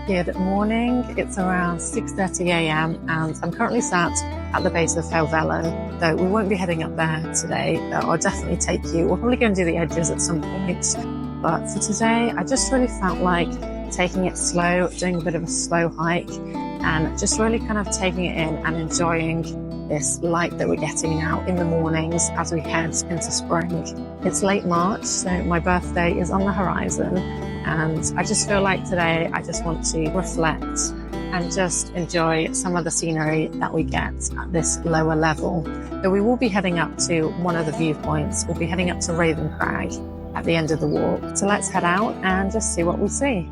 Good morning, it's around 6:30 a.m. and I'm currently sat at the base of Thirlmere, though we won't be heading up there today. I'll definitely take you. We're probably going to do the edges at some point, but for today I just really felt like taking it slow, doing a bit of a slow hike and just really kind of taking it in and enjoying this light that we're getting now in the mornings as we head into spring. It's late March, so my birthday is on the horizon, and I just feel like today I just want to reflect and just enjoy some of the scenery that we get at this lower level. So we will be heading up to one of the viewpoints. We'll be heading up to Raven Crag at the end of the walk. So let's head out and just see what we see.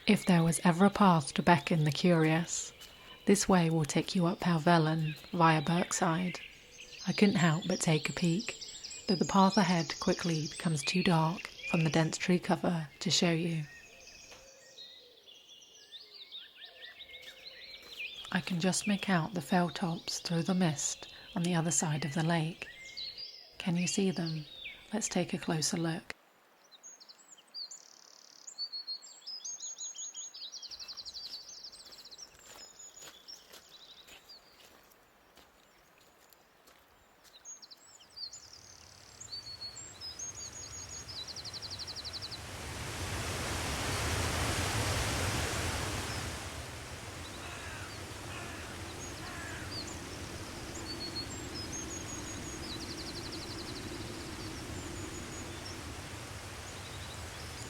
If there was ever a path to beckon the curious, this way will take you up Wythburn via Berkside. I couldn't help but take a peek, though the path ahead quickly becomes too dark from the dense tree cover to show you. I can just make out the fell tops through the mist on the other side of the lake. Can you see them? Let's take a closer look.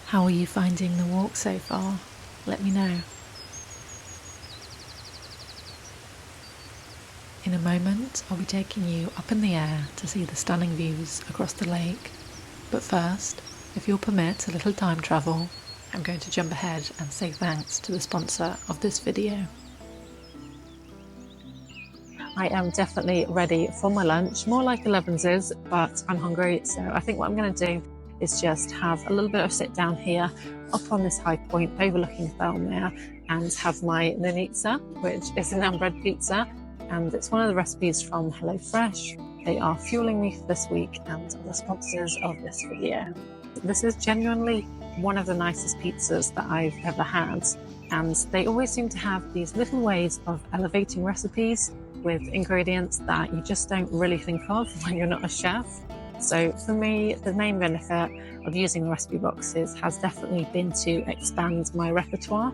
How are you finding the walk so far? Let me know. In a moment, I'll be taking you up in the air to see the stunning views across the lake. But first, if you'll permit a little time travel, I'm going to jump ahead and say thanks to the sponsor of this video. I am definitely ready for my lunch, more like 11's, but I'm hungry, so I think what I'm going to do is just have a little bit of sit down here up on this high point overlooking Thirlmere and have my nanitsa, which is an bread pizza, and it's one of the recipes from HelloFresh. They are fueling me for this week and are the sponsors of this video. This is genuinely one of the nicest pizzas that I've ever had, and they always seem to have these little ways of elevating recipes with ingredients that you just don't really think of when you're not a chef. So for me, the main benefit of using the recipe boxes has definitely been to expand my repertoire.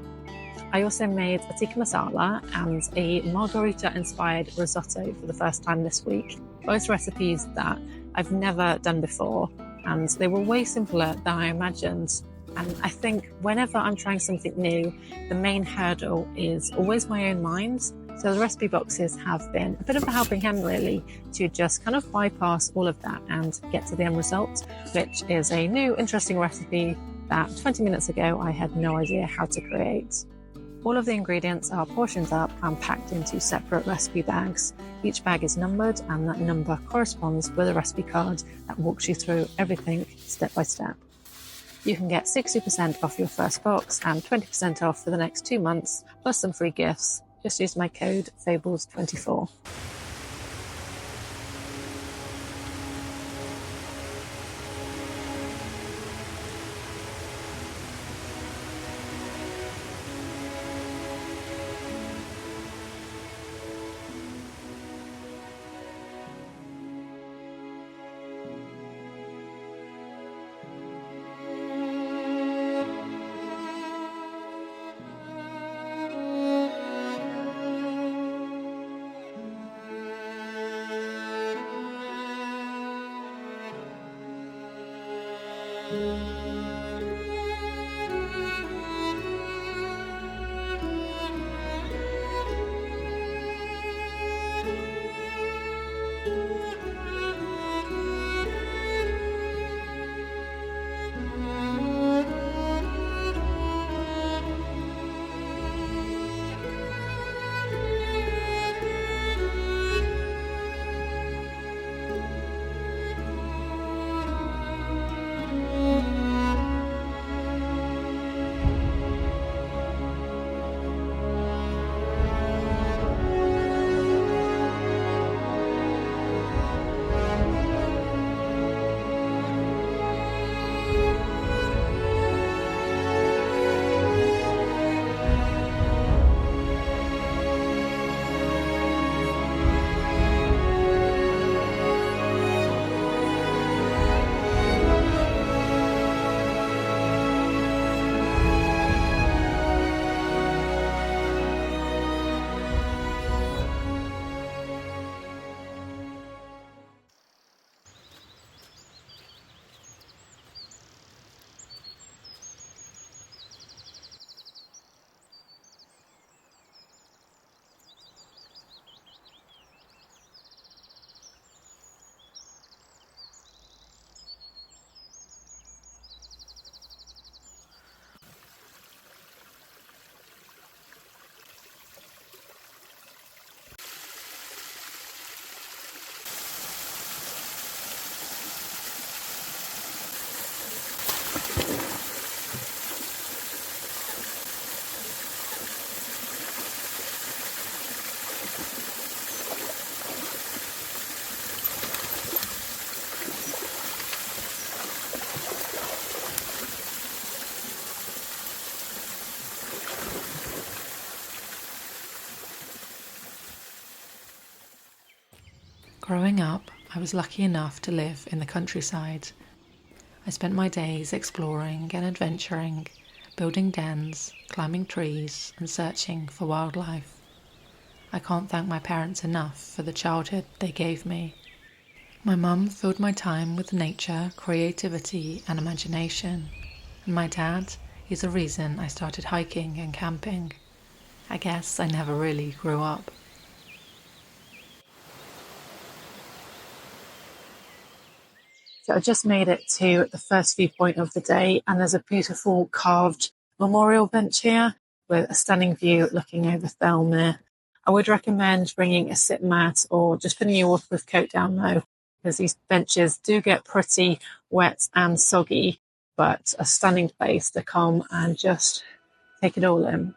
I also made a tikka masala and a margarita-inspired risotto for the first time this week, both recipes that I've never done before, and they were way simpler than I imagined. And I think whenever I'm trying something new, the main hurdle is always my own mind. So the recipe boxes have been a bit of a helping hand really to just kind of bypass all of that and get to the end result, which is a new interesting recipe that 20 minutes ago I had no idea how to create. All of the ingredients are portioned up and packed into separate recipe bags. Each bag is numbered and that number corresponds with a recipe card that walks you through everything step by step. You can get 60% off your first box and 20% off for the next 2 months, plus some free gifts. Just use my code FABLES24. Growing up, I was lucky enough to live in the countryside. I spent my days exploring and adventuring, building dens, climbing trees, and searching for wildlife. I can't thank my parents enough for the childhood they gave me. My mum filled my time with nature, creativity, and imagination, and my dad is the reason I started hiking and camping. I guess I never really grew up. So I just made it to the first viewpoint of the day, and there's a beautiful carved memorial bench here with a stunning view looking over Thirlmere. I would recommend bringing a sit mat or just putting your waterproof coat down though, because these benches do get pretty wet and soggy, but a stunning place to come and just take it all in.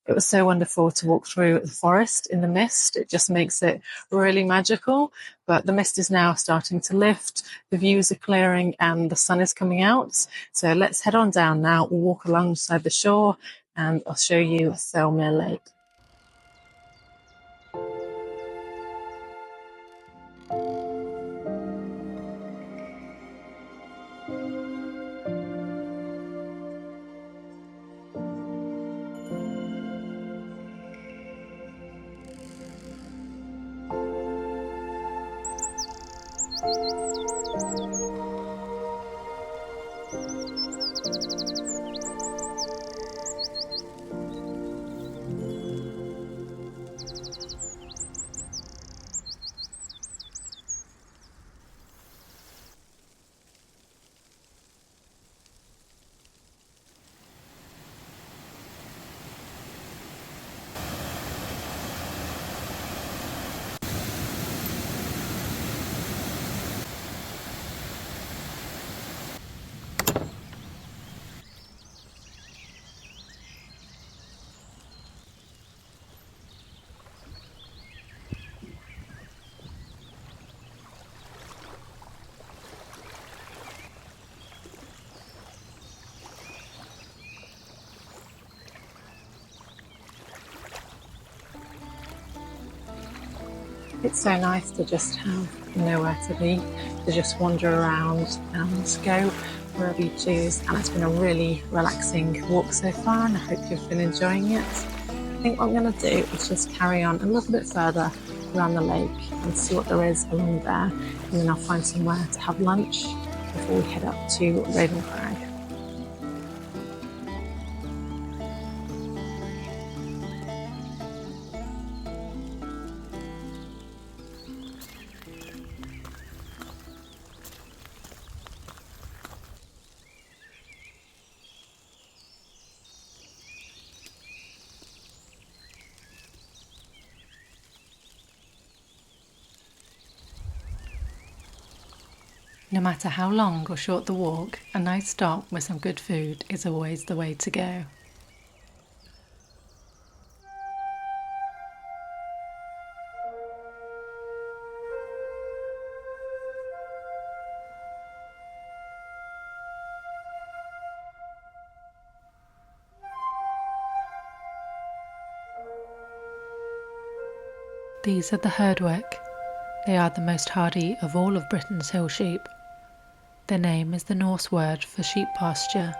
It was so wonderful to walk through the forest in the mist. It just makes it really magical. But the mist is now starting to lift, the views are clearing, and the sun is coming out. So let's head on down now. We'll walk alongside the shore, and I'll show you Thirlmere Lake. It's so nice to just have nowhere to be, to just wander around and go wherever you choose. And it's been a really relaxing walk so far, and I hope you've been enjoying it. I think what I'm going to do is just carry on a little bit further around the lake and see what there is along there. And then I'll find somewhere to have lunch before we head up to Raven Crag. No matter how long or short the walk, a nice stop with some good food is always the way to go. These are the herdwick. They are the most hardy of all of Britain's hill sheep. Their name is the Norse word for sheep pasture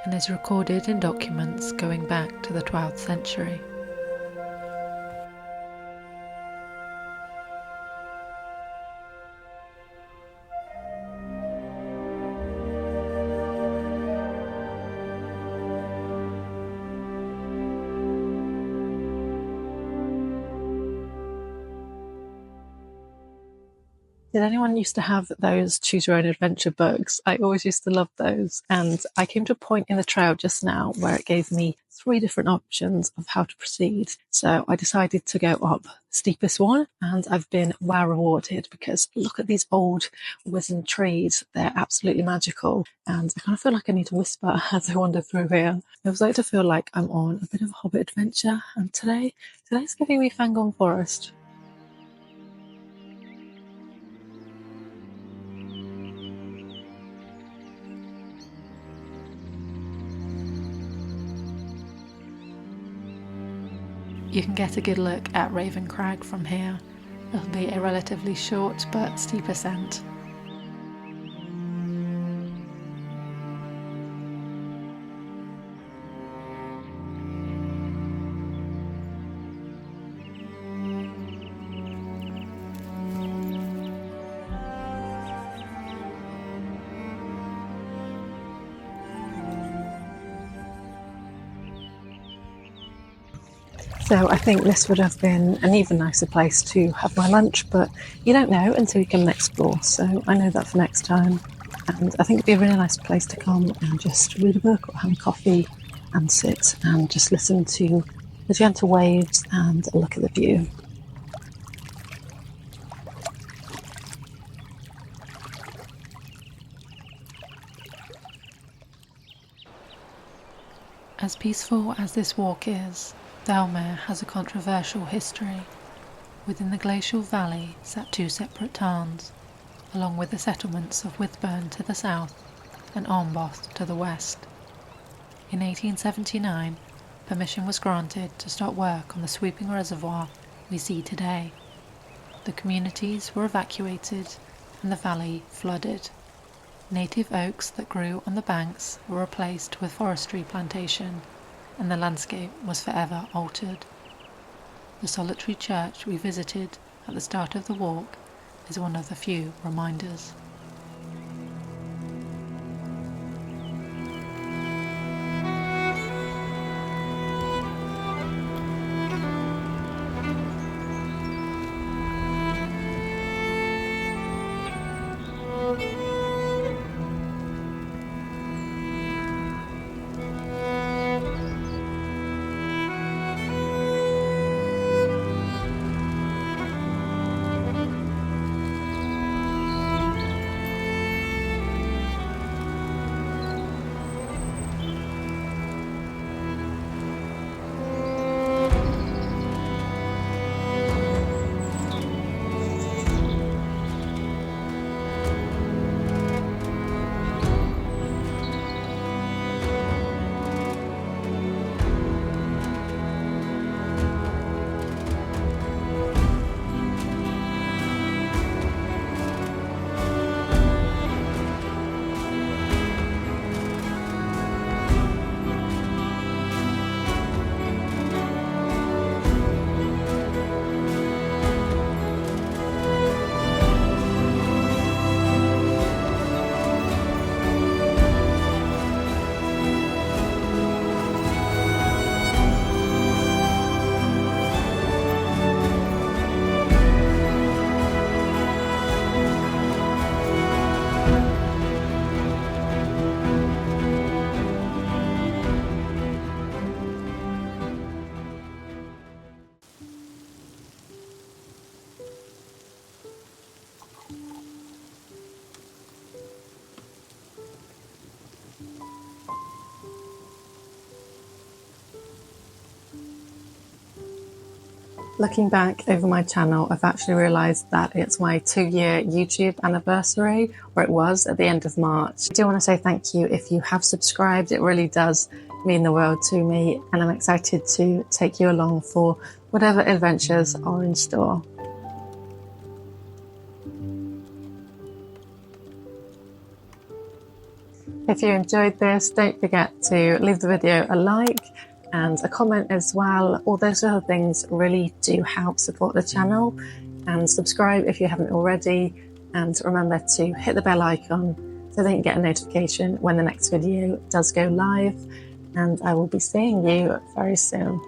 and is recorded in documents going back to the 12th century. Did anyone used to have those choose your own adventure books? I always used to love those. And I came to a point in the trail just now where it gave me 3 different options of how to proceed. So I decided to go up the steepest one, and I've been well rewarded because look at these old wizened trees. They're absolutely magical. And I kind of feel like I need to whisper as I wander through here. I was like to feel like I'm on a bit of a hobbit adventure. And today's giving me Fangorn Forest. You can get a good look at Raven Crag from here. It'll be a relatively short but steep ascent. So I think this would have been an even nicer place to have my lunch, but you don't know until you come and explore, so I know that for next time. And I think it'd be a really nice place to come and just read a book or have a coffee and sit and just listen to the gentle waves and look at the view. As peaceful as this walk is, Thirlmere has a controversial history. Within the glacial valley sat 2 separate tarns, along with the settlements of Wythburn to the south and Armboth to the west. In 1879, permission was granted to start work on the sweeping reservoir we see today. The communities were evacuated and the valley flooded. Native oaks that grew on the banks were replaced with forestry plantation, and the landscape was forever altered. The solitary church we visited at the start of the walk is one of the few reminders. Looking back over my channel, I've actually realised that it's my 2-year YouTube anniversary, or it was at the end of March. I do want to say thank you if you have subscribed. It really does mean the world to me, and I'm excited to take you along for whatever adventures are in store. If you enjoyed this, don't forget to leave the video a like and a comment as well. All those little things really do help support the channel, and subscribe if you haven't already, and remember to hit the bell icon so that you can get a notification when the next video does go live, and I will be seeing you very soon.